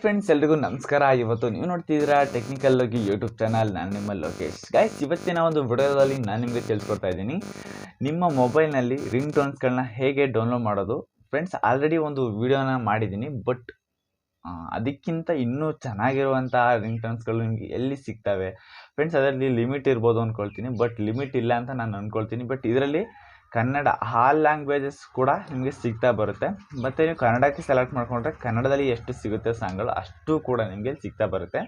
Friends, ಎಲ್ರಿಗೂ ನಮಸ್ಕಾರ. ಇವತ್ತು ನೀವು ನೋಡ್ತಿದ್ದೀರಾ ಟೆಕ್ನಿಕಲ್ ಲೋಕಿ ಯೂಟ್ಯೂಬ್ ಚಾನಲ್. ನಾನು ನಿಮ್ಮ ಲೋಕೇಶ್. ಗೈಸ್, ಇವತ್ತಿನ ಒಂದು ವಿಡಿಯೋದಲ್ಲಿ ನಾನು ನಿಮಗೆ ತಿಳಿಸ್ಕೊಡ್ತಾ ಇದ್ದೀನಿ ನಿಮ್ಮ ಮೊಬೈಲ್ನಲ್ಲಿ ರಿಂಗ್ ಟೋನ್ಸ್ಗಳನ್ನ ಹೇಗೆ ಡೌನ್ಲೋಡ್ ಮಾಡೋದು. ಫ್ರೆಂಡ್ಸ್, ಆಲ್ರೆಡಿ ಒಂದು ವಿಡಿಯೋನ ಮಾಡಿದ್ದೀನಿ, ಬಟ್ ಅದಕ್ಕಿಂತ ಇನ್ನೂ ಚೆನ್ನಾಗಿರುವಂತಹ ರಿಂಗ್ ಟೋನ್ಸ್ಗಳು ನಿಮಗೆ ಎಲ್ಲಿ ಸಿಗ್ತವೆ ಫ್ರೆಂಡ್ಸ್? ಅದರಲ್ಲಿ ಲಿಮಿಟ್ ಇರ್ಬೋದು ಅಂದ್ಕೊಳ್ತೀನಿ, ಬಟ್ ಲಿಮಿಟ್ ಇಲ್ಲ ಅಂತ ನಾನು ಅಂದ್ಕೊಳ್ತೀನಿ. ಬಟ್ ಇದರಲ್ಲಿ ಕನ್ನಡ ಆಲ್ ಲ್ಯಾಂಗ್ವೇಜಸ್ ಕೂಡ ನಿಮಗೆ ಸಿಗ್ತಾ ಬರುತ್ತೆ. ಮತ್ತು ನೀವು ಕನ್ನಡಕ್ಕೆ ಸೆಲೆಕ್ಟ್ ಮಾಡಿಕೊಂಡ್ರೆ ಕನ್ನಡದಲ್ಲಿ ಎಷ್ಟು ಸಿಗುತ್ತೆ ಸಾಂಗ್ಗಳು ಅಷ್ಟು ಕೂಡ ನಿಮಗೆ ಸಿಗ್ತಾ ಬರುತ್ತೆ.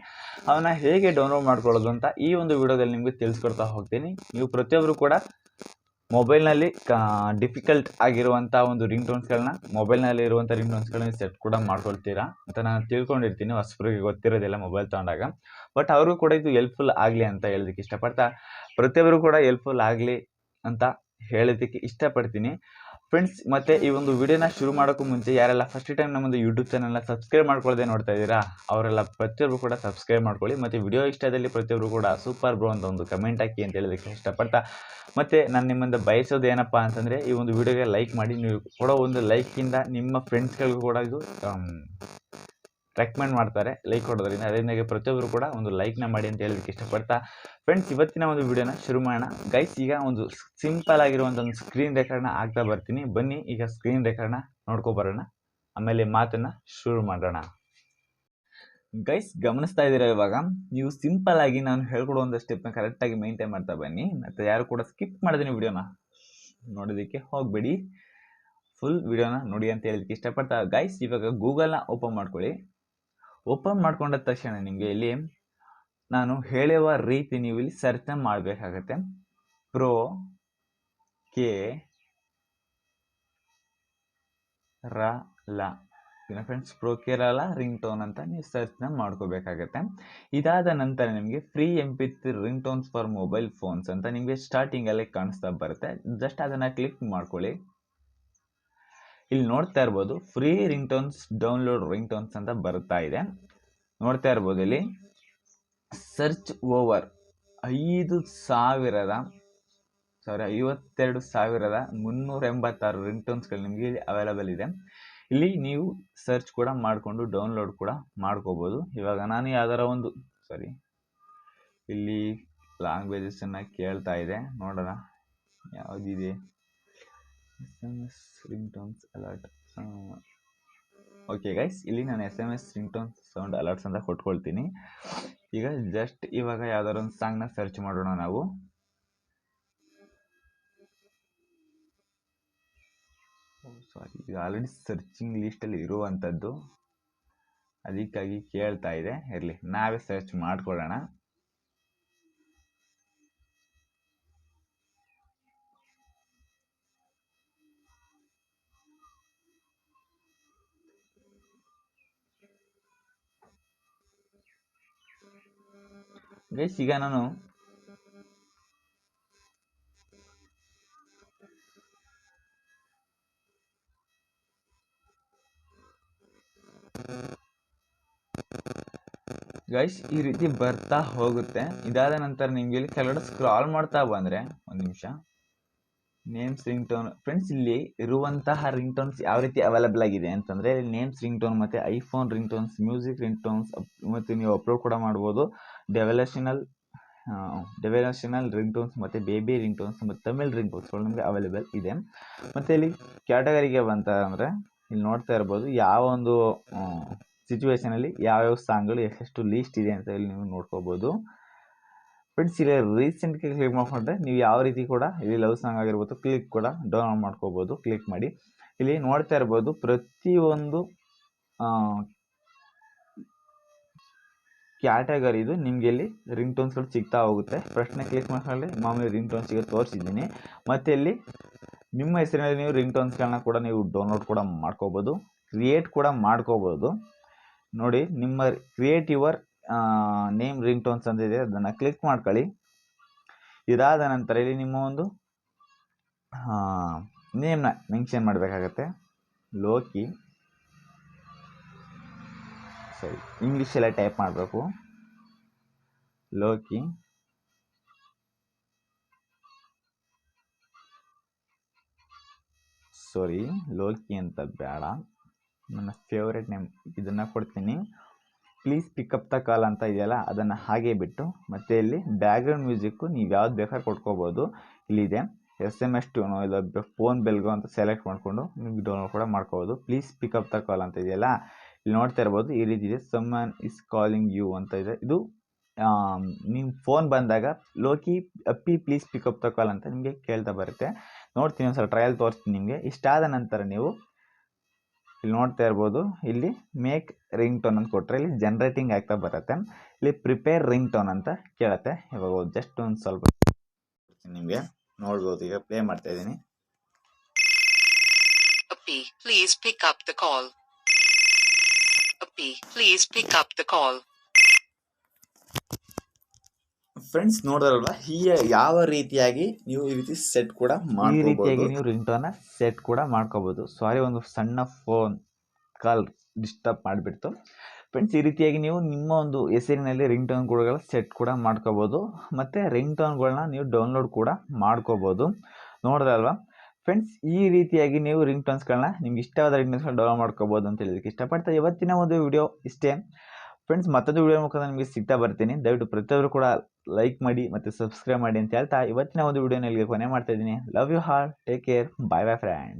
ಅವನ್ನ ಹೇಗೆ ಡೌನ್ಲೋಡ್ ಮಾಡ್ಕೊಳ್ಳೋದು ಅಂತ ಈ ಒಂದು ವಿಡಿಯೋದಲ್ಲಿ ನಿಮಗೆ ತಿಳಿಸ್ಕೊಡ್ತಾ ಹೋಗ್ತೀನಿ. ನೀವು ಪ್ರತಿಯೊಬ್ಬರು ಕೂಡ ಮೊಬೈಲ್ನಲ್ಲಿ ಡಿಫಿಕಲ್ಟ್ ಆಗಿರುವಂಥ ಒಂದು ರಿಂಗ್ ಟೋನ್ಸ್ಗಳನ್ನ, ಮೊಬೈಲ್ನಲ್ಲಿ ಇರುವಂಥ ರಿಂಗ್ ಟೋನ್ಸ್ಗಳನ್ನ ಸೆಟ್ ಕೂಡ ಮಾಡ್ಕೊಳ್ತೀರಾ ಅಂತ ನಾನು ತಿಳ್ಕೊಂಡಿರ್ತೀನಿ. ಹೊಸಬರಿಗೆ ಗೊತ್ತಿರೋದಿಲ್ಲ ಮೊಬೈಲ್ ತೊಗೊಂಡಾಗ. ಬಟ್ ಅವ್ರಿಗೂ ಕೂಡ ಇದು ಹೆಲ್ಪ್ಫುಲ್ ಆಗಲಿ ಅಂತ ಹೇಳೋದಕ್ಕೆ ಇಷ್ಟಪಡ್ತಾ, ಪ್ರತಿಯೊಬ್ಬರು ಕೂಡ ಹೆಲ್ಪ್ಫುಲ್ ಆಗಲಿ ಅಂತ ಹೇಳೋದಕ್ಕೆ ಇಷ್ಟಪಡ್ತೀನಿ ಫ್ರೆಂಡ್ಸ್. ಮತ್ತು ಈ ಒಂದು ವಿಡಿಯೋನ ಶುರು ಮಾಡೋಕ್ಕೂ ಮುಂಚೆ ಯಾರೆಲ್ಲ ಫಸ್ಟ್ ಟೈಮ್ ನಮ್ಮದು ಯೂಟ್ಯೂಬ್ ಚಾನಲ್ನ ಸಬ್ಸ್ಕ್ರೈಬ್ ಮಾಡ್ಕೊಳ್ಳದೆ ನೋಡ್ತಾ ಇದ್ದೀರಾ, ಅವರೆಲ್ಲ ಪ್ರತಿಯೊಬ್ಬರು ಕೂಡ ಸಬ್ಸ್ಕ್ರೈಬ್ ಮಾಡ್ಕೊಳ್ಳಿ. ಮತ್ತು ವಿಡಿಯೋ ಇಷ್ಟದಲ್ಲಿ ಪ್ರತಿಯೊಬ್ಬರು ಕೂಡ ಸೂಪರ್ ಬ್ರೋ ಅಂತ ಒಂದು ಕಮೆಂಟ್ ಹಾಕಿ ಅಂತ ಹೇಳೋದಕ್ಕೆ ಇಷ್ಟಪಡ್ತಾ, ಮತ್ತು ನಾನು ನಿಮ್ಮಿಂದ ಬಯಸೋದು ಏನಪ್ಪ ಅಂತಂದರೆ ಈ ಒಂದು ವಿಡಿಯೋಗೆ ಲೈಕ್ ಮಾಡಿ. ನೀವು ಕೊಡೋ ಒಂದು ಲೈಕಿಂದ ನಿಮ್ಮ ಫ್ರೆಂಡ್ಸ್ಗಳಿಗೂ ಕೂಡ ಇದು ರೆಕಮೆಂಡ್ ಮಾಡ್ತಾರೆ ಲೈಕ್ ಕೊಡೋದ್ರಿಂದ. ಅದರಿಂದಾಗಿ ಪ್ರತಿಯೊಬ್ಬರು ಕೂಡ ಒಂದು ಲೈಕ್ನ ಮಾಡಿ ಅಂತ ಹೇಳೋದಕ್ಕೆ ಇಷ್ಟಪಡ್ತಾ ಫ್ರೆಂಡ್ಸ್, ಇವತ್ತಿನ ಒಂದು ವಿಡಿಯೋನ ಶುರು ಮಾಡೋಣ. ಗೈಸ್, ಈಗ ಒಂದು ಸಿಂಪಲ್ ಆಗಿರುವಂಥ ಒಂದು ಸ್ಕ್ರೀನ್ ರೆಕಾರ್ಡ್ನ ಆಗ್ತಾ ಬರ್ತೀನಿ. ಬನ್ನಿ ಈಗ ಸ್ಕ್ರೀನ್ ರೆಕಾರ್ಡ್ನ ನೋಡ್ಕೊಬರೋಣ, ಆಮೇಲೆ ಮಾತನ್ನು ಶುರು ಮಾಡೋಣ. ಗೈಸ್, ಗಮನಿಸ್ತಾ ಇದ್ದೀರಾ, ಇವಾಗ ನೀವು ಸಿಂಪಲ್ ಆಗಿ ನಾನು ಹೇಳ್ಕೊಡುವಂಥ ಸ್ಟೆಪ್ನ ಕರೆಕ್ಟಾಗಿ ಮೇಂಟೈನ್ ಮಾಡ್ತಾ ಬನ್ನಿ. ಮತ್ತು ಯಾರು ಕೂಡ ಸ್ಕಿಪ್ ಮಾಡಿದ್ದೀನಿ ವಿಡಿಯೋನ ನೋಡೋದಕ್ಕೆ ಹೋಗಬೇಡಿ, ಫುಲ್ ವಿಡಿಯೋನ ನೋಡಿ ಅಂತ ಹೇಳೋದಕ್ಕೆ ಇಷ್ಟಪಡ್ತಾ. ಗೈಸ್, ಇವಾಗ ಗೂಗಲ್ನ ಓಪನ್ ಮಾಡ್ಕೊಳ್ಳಿ. ಓಪನ್ ಮಾಡ್ಕೊಂಡ ತಕ್ಷಣ ನಿಮಗೆ ಇಲ್ಲಿ ನಾನು ಹೇಳುವ ರೀತಿ ನೀವು ಇಲ್ಲಿ ಸರ್ಚ್ನ ಮಾಡಬೇಕಾಗತ್ತೆ. ಪ್ರೋ ಕೆ ರ friends, pro Kerala ring tone ಅಂತ ನೀವು ಸರ್ಚ್ನ ಮಾಡ್ಕೋಬೇಕಾಗತ್ತೆ. ಇದಾದ ನಂತರ ನಿಮಗೆ free MP3 ring tones for mobile phones ಅಂತ ನಿಮಗೆ ಸ್ಟಾರ್ಟಿಂಗಲ್ಲೇ ಕಾಣಿಸ್ತಾ ಬರುತ್ತೆ. ಜಸ್ಟ್ ಅದನ್ನು ಕ್ಲಿಕ್ ಮಾಡ್ಕೊಳ್ಳಿ. ಇಲ್ಲಿ ನೋಡ್ತಾ ಇರ್ಬೋದು free ring tones, download ring tones ಅಂತ ಬರ್ತಾ ಇದೆ. ನೋಡ್ತಾ ಇರ್ಬೋದು ಇಲ್ಲಿ ಸರ್ಚ್ ಓವರ್ 52,386 ರಿಂಗ್ ಟೋನ್ಸ್ಗಳು ನಿಮಗೆ ಇಲ್ಲಿ ಅವೈಲಬಲ್ ಇದೆ. ಇಲ್ಲಿ ನೀವು ಸರ್ಚ್ ಕೂಡ ಮಾಡಿಕೊಂಡು ಡೌನ್ಲೋಡ್ ಕೂಡ ಮಾಡ್ಕೋಬೋದು. ಇವಾಗ ನಾನು ಯಾವ್ದಾರ ಒಂದು ಇಲ್ಲಿ ಲ್ಯಾಂಗ್ವೇಜಸನ್ನು ಕೇಳ್ತಾ ಇದೆ, ನೋಡೋಣ ಯಾವುದಿದೆ. SMS ring tones alert. Okay guys, ಇಲ್ಲಿ ನಾನು SMS ring tones sound alerts ಅಂತ ಕೊಟ್ಕೊಳ್ತೀನಿ. ಈಗ ಜಸ್ಟ್ ಇವಾಗ ಯಾವ್ದಾದ್ರು ಒಂದು ಸಾಂಗ್ನ ಸರ್ಚ್ ಮಾಡೋಣ ನಾವು. ಈಗ ಆಲ್ರೆಡಿ ಸರ್ಚಿಂಗ್ ಲಿಸ್ಟಲ್ಲಿ ಇರುವಂಥದ್ದು, ಅದಕ್ಕಾಗಿ ಕೇಳ್ತಾ ಇದೆ. ಇರಲಿ, ನಾವೇ ಸರ್ಚ್ ಮಾಡ್ಕೊಳ್ಳೋಣ. ಗೈಸ್, ಈಗ ನಾನು ಗೈಸ್ ಈ ರೀತಿ ಬರ್ತಾ ಹೋಗುತ್ತೆ. ಇದಾದ ನಂತರ ನಿಮ್ಗೆ ಇಲ್ಲಿ ಕೆಳಗಡೆ ಸ್ಕ್ರಾಲ್ ಮಾಡ್ತಾ ಬಂದ್ರೆ, ಒಂದು ನಿಮಿಷ, ನೇಮ್ಸ್ ರಿಂಗ್ ಟೋನ್. ಫ್ರೆಂಡ್ಸ್, ಇಲ್ಲಿ ಇರುವಂತಹ ರಿಂಗ್ ಟೋನ್ಸ್ ಯಾವ ರೀತಿ ಅವೈಲಬಲ್ ಆಗಿದೆ ಅಂತಂದ್ರೆ, ನೇಮ್ಸ್ ರಿಂಗ್ ಟೋನ್ ಮತ್ತೆ iPhone ring tones, music ring tones, ಮತ್ತು ನೀವು ಅಪ್ಲೋಡ್ ಕೂಡ ಮಾಡ್ಬೋದು. ಡೆವಲೇಷನಲ್ ರಿಂಗ್ ಟೋನ್ಸ್ ಮತ್ತು ಬೇಬಿ ರಿಂಗ್ ಟೋನ್ಸ್ ಮತ್ತು ತಮಿಳ್ ರಿಂಗ್ ಟೋನ್ಸ್ಗಳು ನಿಮಗೆ ಅವೈಲೇಬಲ್ ಇದೆ. ಮತ್ತು ಇಲ್ಲಿ ಕ್ಯಾಟಗರಿಗೆ ಬಂತ ಅಂದರೆ ಇಲ್ಲಿ ನೋಡ್ತಾ ಇರ್ಬೋದು ಯಾವ ಒಂದು ಸಿಚುವೇಶನಲ್ಲಿ ಯಾವ್ಯಾವ ಸಾಂಗ್ಗಳು ಎಷ್ಟು ಲೀಸ್ಟ್ ಇದೆ ಅಂತ ಇಲ್ಲಿ ನೀವು ನೋಡ್ಕೋಬೋದು. ಫ್ರೆಂಡ್ಸ್, ಇಲ್ಲಿ ರೀಸೆಂಟ್ಗೆ ಕ್ಲಿಕ್ ಮಾಡ್ಕೊಂಡ್ರೆ ನೀವು ಯಾವ ರೀತಿ ಕೂಡ ಇಲ್ಲಿ ಲವ್ ಸಾಂಗ್ ಆಗಿರ್ಬೋದು ಕ್ಲಿಕ್ ಕೂಡ ಡೌನ್ಲೋಡ್ ಮಾಡ್ಕೋಬೋದು. ಕ್ಲಿಕ್ ಮಾಡಿ ಇಲ್ಲಿ ನೋಡ್ತಾ ಇರ್ಬೋದು ಪ್ರತಿಯೊಂದು ಕ್ಯಾಟಗರಿದು ನಿಮಗೆ ಇಲ್ಲಿ ರಿಂಗ್ ಟೋನ್ಸ್ಗಳು ಸಿಗ್ತಾ ಹೋಗುತ್ತೆ. ಪ್ರಶ್ನೆ ಕ್ಲಿಕ್ ಮಾಡ್ಕೊಳ್ಳಿ, ಮಾಮೂಲಿ ರಿಂಗ್ ಟೋನ್ಸ್ ಈಗ ತೋರಿಸಿದ್ದೀನಿ. ಮತ್ತು ಇಲ್ಲಿ ನಿಮ್ಮ ಹೆಸರಿನಲ್ಲಿ ನೀವು ರಿಂಗ್ ಟೋನ್ಸ್ಗಳನ್ನ ಕೂಡ ನೀವು ಡೌನ್ಲೋಡ್ ಕೂಡ ಮಾಡ್ಕೋಬೋದು, ಕ್ರಿಯೇಟ್ ಕೂಡ ಮಾಡ್ಕೋಬೋದು. ನೋಡಿ, ನಿಮ್ಮ create your name ring tones ಅಂತ ಇದೆ, ಅದನ್ನು ಕ್ಲಿಕ್ ಮಾಡ್ಕೊಳ್ಳಿ. ಇದಾದ ನಂತರ ಇಲ್ಲಿ ನಿಮ್ಮ ಒಂದು ನೇಮ್ನ ಮೆನ್ಷನ್ ಮಾಡಬೇಕಾಗತ್ತೆ. ಲೋಕಿ, ಇಂಗ್ಲೀಷೆಲ್ಲ ಟೈಪ್ ಮಾಡಬೇಕು. ಲೋಕಿ ಲೋಕಿ ಅಂತ ಬೇಡ, ನನ್ನ ಫೇವ್ರೆಟ್ ನೇಮ್ ಇದನ್ನು ಕೊಡ್ತೀನಿ. ಪ್ಲೀಸ್ ಪಿಕಪ್ ದ ಕಾಲ್ ಅಂತ ಇದೆಯಲ್ಲ ಅದನ್ನು ಹಾಗೆ ಬಿಟ್ಟು ಮತ್ತೆ ಇಲ್ಲಿ ಬ್ಯಾಕ್ಗ್ರೌಂಡ್ ಮ್ಯೂಸಿಕ್ಕು ನೀವು ಯಾವ್ದು ಬೇಕಾದ್ರೆ ಕೊಟ್ಕೋಬೋದು. ಇಲ್ಲಿದೆ SMS ಟೂನು ಇಲ್ಲ ಫೋನ್ ಬೆಲ್ಗೋ ಅಂತ ಸೆಲೆಕ್ಟ್ ಮಾಡಿಕೊಂಡು ನಿಮ್ಗೆ ಡೌನ್ಲೋಡ್ ಕೂಡ ಮಾಡ್ಕೋಬೋದು. ಪ್ಲೀಸ್ ಪಿಕಪ್ ದ ಕಾಲ್ ಅಂತ ಇದೆಯಲ್ಲ ಇಲ್ಲಿ ನೋಡ್ತಾ ಇರ್ಬೋದು ಈ ರೀತಿ ಇದೆ. ಸಮ್ಮನ್ ಇಸ್ ಕಾಲಿಂಗ್ ಯು ಅಂತ ಇದೆ. ಇದು ನಿಮ್ಮ ಫೋನ್ ಬಂದಾಗ ಲೋಕಿ ಅಪ್ಪಿ ಪ್ಲೀಸ್ ಪಿಕಪ್ ದ ಕಾಲ್ ಅಂತ ನಿಮಗೆ ಕೇಳ್ತಾ ಬರುತ್ತೆ. ನೋಡ್ತೀನಿ ಒಂದ್ಸಲ ಟ್ರಯಲ್ ತೋರಿಸ್ತೀನಿ ನಿಮಗೆ. ಇಷ್ಟಾದ ನಂತರ ನೀವು ಇಲ್ಲಿ ನೋಡ್ತಾ ಇರ್ಬೋದು ಇಲ್ಲಿ ಮೇಕ್ ರಿಂಗ್ ಟೋನ್ ಅಂತ ಕೊಟ್ಟರೆ ಇಲ್ಲಿ ಜನರೇಟಿಂಗ್ ಆಗ್ತಾ ಬರುತ್ತೆ. ಇಲ್ಲಿ ಪ್ರಿಪೇರ್ ರಿಂಗ್ ಟೋನ್ ಅಂತ ಕೇಳುತ್ತೆ. ಇವಾಗ ಜಸ್ಟ್ ಒಂದು ಸ್ವಲ್ಪ ನಿಮಗೆ ನೋಡ್ಬೋದು. ಈಗ ಪ್ಲೇ ಮಾಡ್ತಾ ಇದ್ದೀನಿ. Appy, please pick up the call. Appy, please pick up the call. Friends ನೋಡಿದ್ರಲ್ವಾ ಯಾವ ರೀತಿಯಾಗಿ ನೀವು ಈ ರೀತಿ ಸೆಟ್ ಕೂಡ ಈ ರೀತಿಯಾಗಿ ನೀವು ರಿಂಗ್ ಟೋನ್ ಸೆಟ್ ಕೂಡ ಮಾಡ್ಕೋಬಹುದು. ಸಾರಿ, ಒಂದು ಸಣ್ಣ ಫೋನ್ ಕಾಲ್ ಡಿಸ್ಟರ್ಬ್ ಮಾಡಿಬಿಡ್ತು. ಫ್ರೆಂಡ್ಸ್, ಈ ರೀತಿಯಾಗಿ ನೀವು ನಿಮ್ಮ ಒಂದು ಹೆಸರಿನಲ್ಲಿ ರಿಂಗ್ ಟೋನ್ಗಳ ಸೆಟ್ ಕೂಡ ಮಾಡ್ಕೋಬೋದು. ಮತ್ತು ರಿಂಗ್ ಟೋನ್ಗಳನ್ನ ನೀವು ಡೌನ್ಲೋಡ್ ಕೂಡ ಮಾಡ್ಕೋಬೋದು. ನೋಡಿದ್ರಲ್ವಾ ಫ್ರೆಂಡ್ಸ್, ಈ ರೀತಿಯಾಗಿ ನೀವು ರಿಂಗ್ ಟೋನ್ಸ್ಗಳನ್ನ ನಿಮ್ಗೆ ಇಷ್ಟವಾದ ರಿಂಗ್ ಟೋನ್ಸ್ಗಳನ್ನ ಡೌನ್ಲೋಡ್ ಮಾಡ್ಕೋಬೋದು ಅಂತ ಹೇಳೋದಕ್ಕೆ ಇಷ್ಟಪಡ್ತಾ ಇವತ್ತಿನ ಒಂದು ವಿಡಿಯೋ ಇಷ್ಟೇ. ಫ್ರೆಂಡ್ಸ್, ಮತ್ತೊಂದು ವಿಡಿಯೋ ಮುಖಾಂತರ ನಿಮಗೆ ಸಿಗ್ತಾ ಬರ್ತೀನಿ. ದಯವಿಟ್ಟು ಪ್ರತಿಯೊಬ್ಬರು ಕೂಡ ಲೈಕ್ ಮಾಡಿ ಮತ್ತು ಸಬ್ಸ್ಕ್ರೈಬ್ ಮಾಡಿ ಅಂತ ಹೇಳ್ತಾ ಇವತ್ತಿನ ಒಂದು ವಿಡಿಯೋನ ಇಲ್ಲಿಗೆ ಕೊನೆ ಮಾಡ್ತಾ ಇದ್ದೀನಿ. Love you all, take care, bye bye friends.